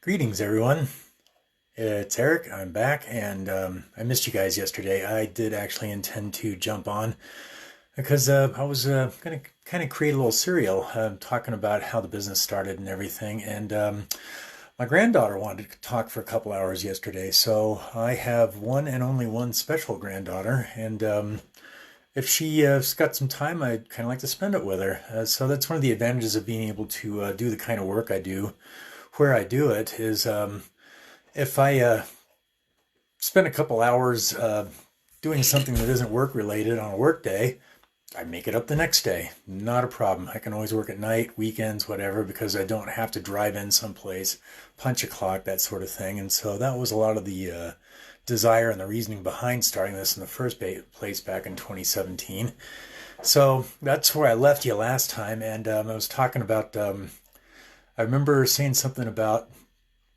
Greetings, everyone. It's Eric. I'm back, and I missed you guys yesterday. I did actually intend to jump on because I was going to kind of create a little serial talking about how the business started and everything. And my granddaughter wanted to talk for a couple hours yesterday, so I have one and only one special granddaughter, and if she's got some time, I'd kind of like to spend it with her. So that's one of the advantages of being able to do the kind of work I do. Where I do it is if I spend a couple hours doing something that isn't work related on a work day, I make it up the next day. Not a problem. I can always work at night, weekends, whatever, because I don't have to drive in someplace, punch a clock, that sort of thing. And so that was a lot of the desire and the reasoning behind starting this in the first place back in 2017. So that's where I left you last time. And I was talking about, I remember saying something about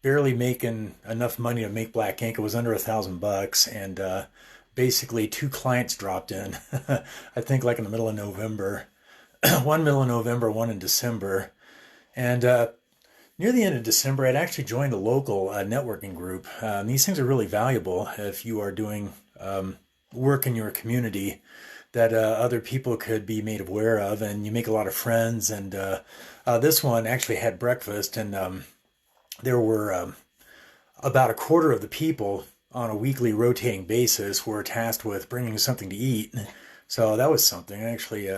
barely making enough money to make black ink. It was under $1,000, and basically two clients dropped in. I think like in the middle of November, one middle of November, one in December, and near the end of December, I'd actually joined a local networking group. These things are really valuable if you are doing work in your community that other people could be made aware of, and you make a lot of friends. And this one actually had breakfast, and there were about a quarter of the people on a weekly rotating basis were tasked with bringing something to eat. So that was something. I actually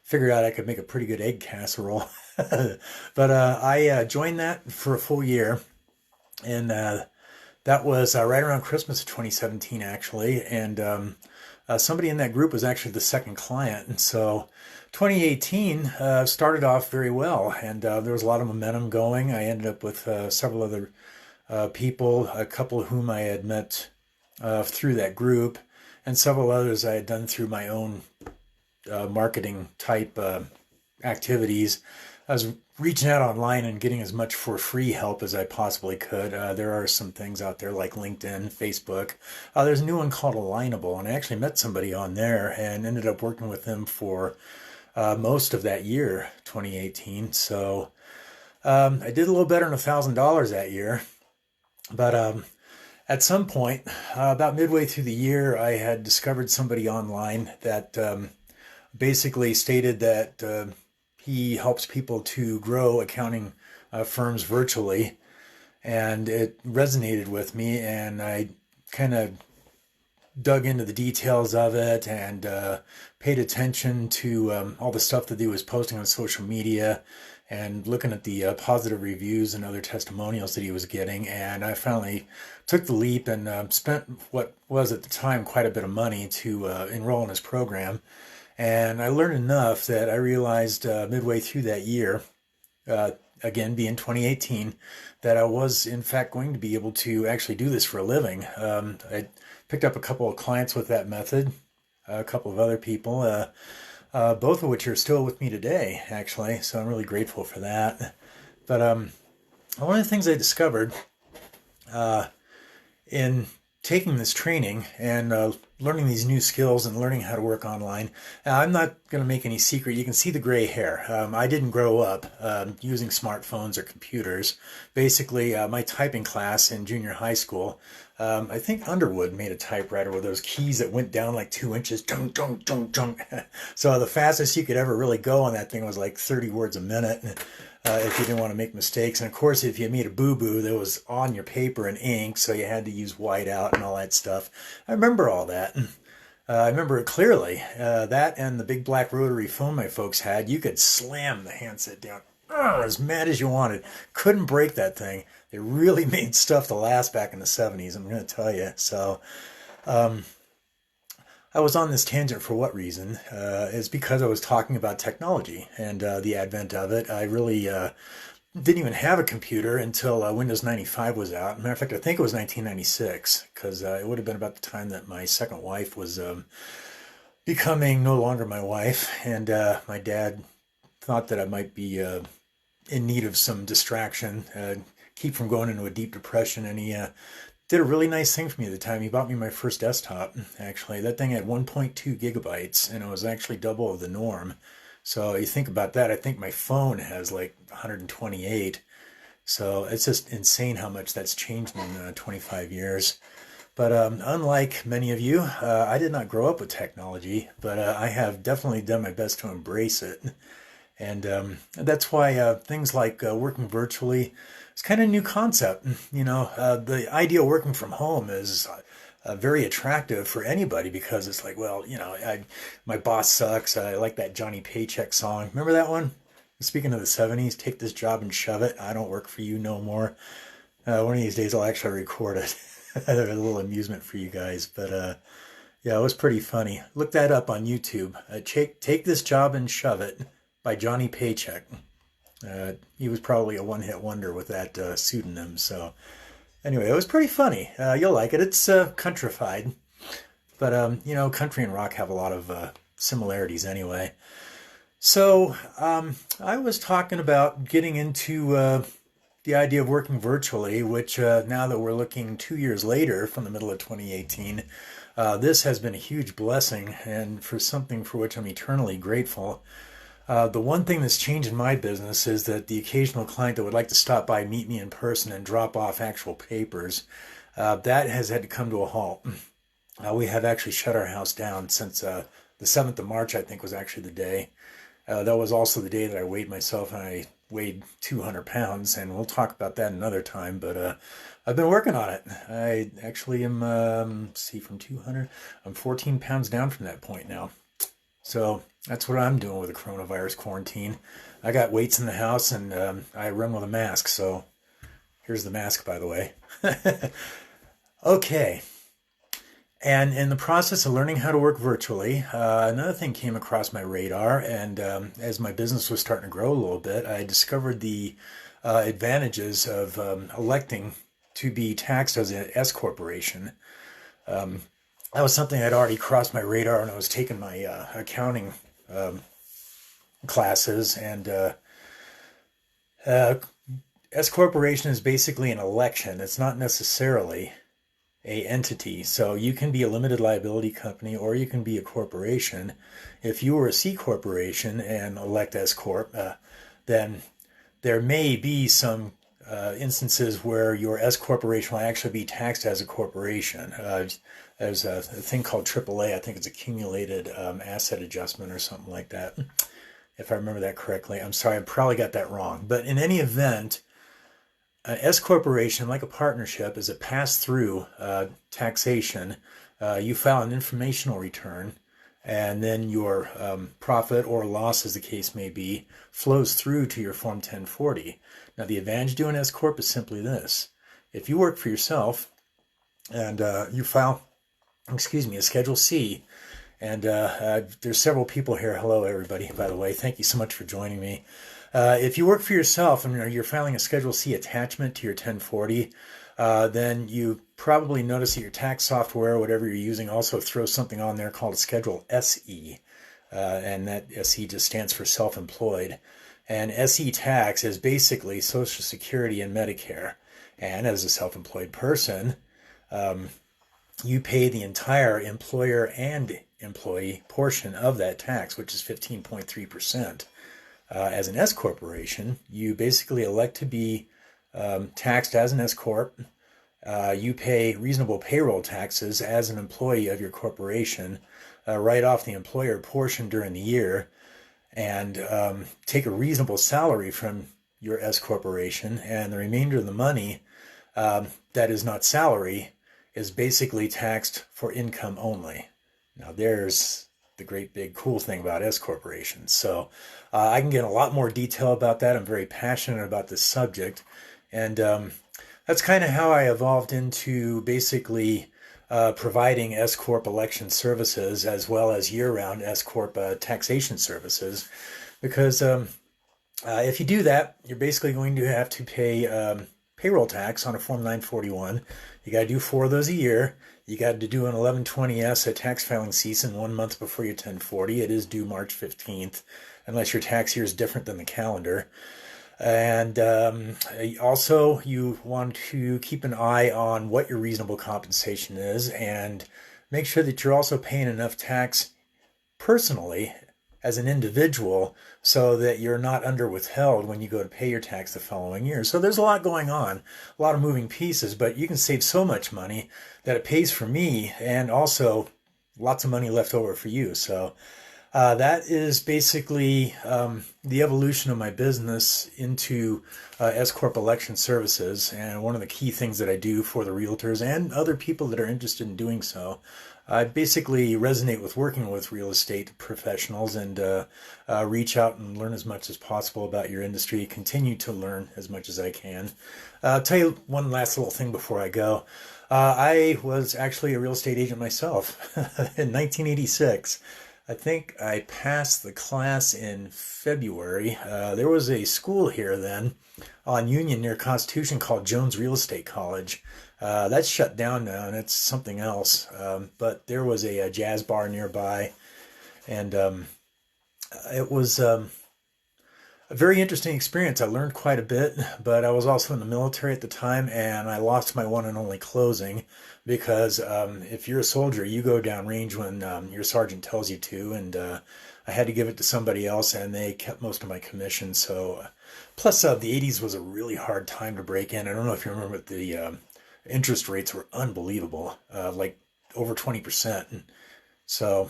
figured out I could make a pretty good egg casserole. But I joined that for a full year, and that was right around Christmas of 2017, actually. And somebody in that group was actually the second client. And so 2018 started off very well, and there was a lot of momentum going. I ended up with several other people, a couple of whom I had met through that group, and several others I had done through my own marketing type activities. I was reaching out online and getting as much for free help as I possibly could. There are some things out there like LinkedIn, Facebook. There's a new one called Alignable, and I actually met somebody on there and ended up working with them for most of that year, 2018. So I did a little better than $1,000 that year. But at some point, about midway through the year, I had discovered somebody online that basically stated that he helps people to grow accounting firms virtually. And it resonated with me, and I kind of dug into the details of it and paid attention to all the stuff that he was posting on social media and looking at the positive reviews and other testimonials that he was getting. And I finally took the leap and spent what was at the time quite a bit of money to enroll in his program. And I learned enough that I realized midway through that year, again being 2018, that I was in fact going to be able to actually do this for a living. I picked up a couple of clients with that method, a couple of other people, both of which are still with me today, actually. So I'm really grateful for that. But one of the things I discovered in taking this training and learning these new skills and learning how to work online, I'm not going to make any secret. You can see the gray hair. I didn't grow up using smartphones or computers. Basically, my typing class in junior high school, I think Underwood made a typewriter with those keys that went down like 2 inches. Dunk, dunk, dunk, dunk. So the fastest you could ever really go on that thing was like 30 words a minute. If you didn't want to make mistakes. And of course, if you made a boo-boo, that was on your paper and ink, so you had to use whiteout and all that stuff. I remember all that. I remember it clearly. That and the big black rotary phone my folks had, you could slam the handset down as mad as you wanted. Couldn't break that thing. They really made stuff to last back in the 70s, I'm going to tell you. So I was on this tangent for what reason? Is because I was talking about technology and the advent of it. I really didn't even have a computer until Windows 95 was out. Matter of fact, I think it was 1996, because it would have been about the time that my second wife was becoming no longer my wife, and my dad thought that I might be in need of some distraction, keep from going into a deep depression, and he did a really nice thing for me at the time. He bought me my first desktop, actually. That thing had 1.2 gigabytes, and it was actually double of the norm. So you think about that, I think my phone has like 128. So it's just insane how much that's changed in 25 years. But unlike many of you, I did not grow up with technology, but I have definitely done my best to embrace it. And that's why things like working virtually is kind of a new concept. The idea of working from home is very attractive for anybody because it's like, well, my boss sucks. I like that Johnny Paycheck song. Remember that one? Speaking of the 70s, take this job and shove it. I don't work for you no more. One of these days I'll actually record it. A little amusement for you guys. But yeah, it was pretty funny. Look that up on YouTube. Take this job and shove it by Johnny Paycheck. He was probably a one-hit wonder with that pseudonym. So anyway, it was pretty funny. You'll like it. It's countrified. But, country and rock have a lot of similarities anyway. So I was talking about getting into the idea of working virtually, which now that we're looking 2 years later from the middle of 2018, this has been a huge blessing and for something for which I'm eternally grateful. The one thing that's changed in my business is that the occasional client that would like to stop by, meet me in person, and drop off actual papers, that has had to come to a halt. We have actually shut our house down since the 7th of March, I think, was actually the day. That was also the day that I weighed myself, and I weighed 200 pounds, and we'll talk about that another time, but I've been working on it. I actually am, from 200, I'm 14 pounds down from that point now. So that's what I'm doing with the coronavirus quarantine. I got weights in the house, and I run with a mask, so here's the mask, by the way. Okay. And in the process of learning how to work virtually, another thing came across my radar, and as my business was starting to grow a little bit, I discovered the advantages of electing to be taxed as an S corporation. That was something I'd already crossed my radar when I was taking my accounting classes, and S corporation is basically an election. It's not necessarily a entity. So you can be a limited liability company or you can be a corporation. If you were a C corporation and elect S corp, then there may be some instances where your S corporation will actually be taxed as a corporation. There's a thing called AAA. I think it's accumulated asset adjustment or something like that, if I remember that correctly. I'm sorry, I probably got that wrong. But in any event, an S corporation, like a partnership, is a pass-through taxation. You file an informational return, and then your profit or loss, as the case may be, flows through to your Form 1040. Now, the advantage of doing S corp is simply this: if you work for yourself and you file, a Schedule C, and there's several people here. Hello, everybody. By the way, thank you so much for joining me. If you work for yourself and you're filing a Schedule C attachment to your 1040, then you probably notice that your tax software, whatever you're using, also throws something on there called a Schedule SE. And that SE just stands for self-employed. And SE tax is basically Social Security and Medicare. And as a self-employed person, you pay the entire employer and employee portion of that tax, which is 15.3%. As an S corporation, you basically elect to be taxed as an S corp. You pay reasonable payroll taxes as an employee of your corporation, write off the employer portion during the year, and take a reasonable salary from your S corporation, and the remainder of the money that is not salary is basically taxed for income only. Now there's the great big cool thing about S corporations. So I can get a lot more detail about that. I'm very passionate about this subject. And that's kind of how I evolved into basically providing S corp election services as well as year-round S corp taxation services. Because if you do that, you're basically going to have to pay payroll tax on a Form 941. You got to do 4 of those a year. You got to do an 1120S, a tax filing season, 1 month before your 1040. It is due March 15th, unless your tax year is different than the calendar. And also, you want to keep an eye on what your reasonable compensation is and make sure that you're also paying enough tax personally as an individual so that you're not under withheld when you go to pay your tax the following year. So there's a lot going on, a lot of moving pieces, but you can save so much money that it pays for me and also lots of money left over for you. So that is basically the evolution of my business into S Corp Election Services. And one of the key things that I do for the realtors and other people that are interested in doing so, I basically resonate with working with real estate professionals and reach out and learn as much as possible about your industry, continue to learn as much as I can. I'll tell you one last little thing before I go. I was actually a real estate agent myself in 1986. I think I passed the class in February. There was a school here then on Union near Constitution called Jones Real Estate College. That's shut down now and it's something else. But there was a jazz bar nearby, and it was a very interesting experience. I learned quite a bit, but I was also in the military at the time, and I lost my one and only closing because if you're a soldier, you go down range when your sergeant tells you to, and I had to give it to somebody else, and they kept most of my commission. So, plus the '80s was a really hard time to break in. I don't know if you remember, but the interest rates were unbelievable, like over 20%. And so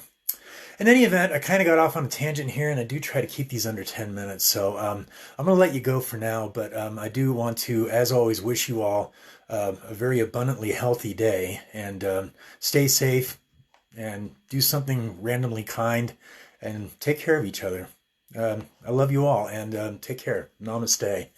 in any event, I kind of got off on a tangent here, and I do try to keep these under 10 minutes. So I'm going to let you go for now, but I do want to, as always, wish you all a very abundantly healthy day, and stay safe and do something randomly kind and take care of each other. I love you all, and take care. Namaste.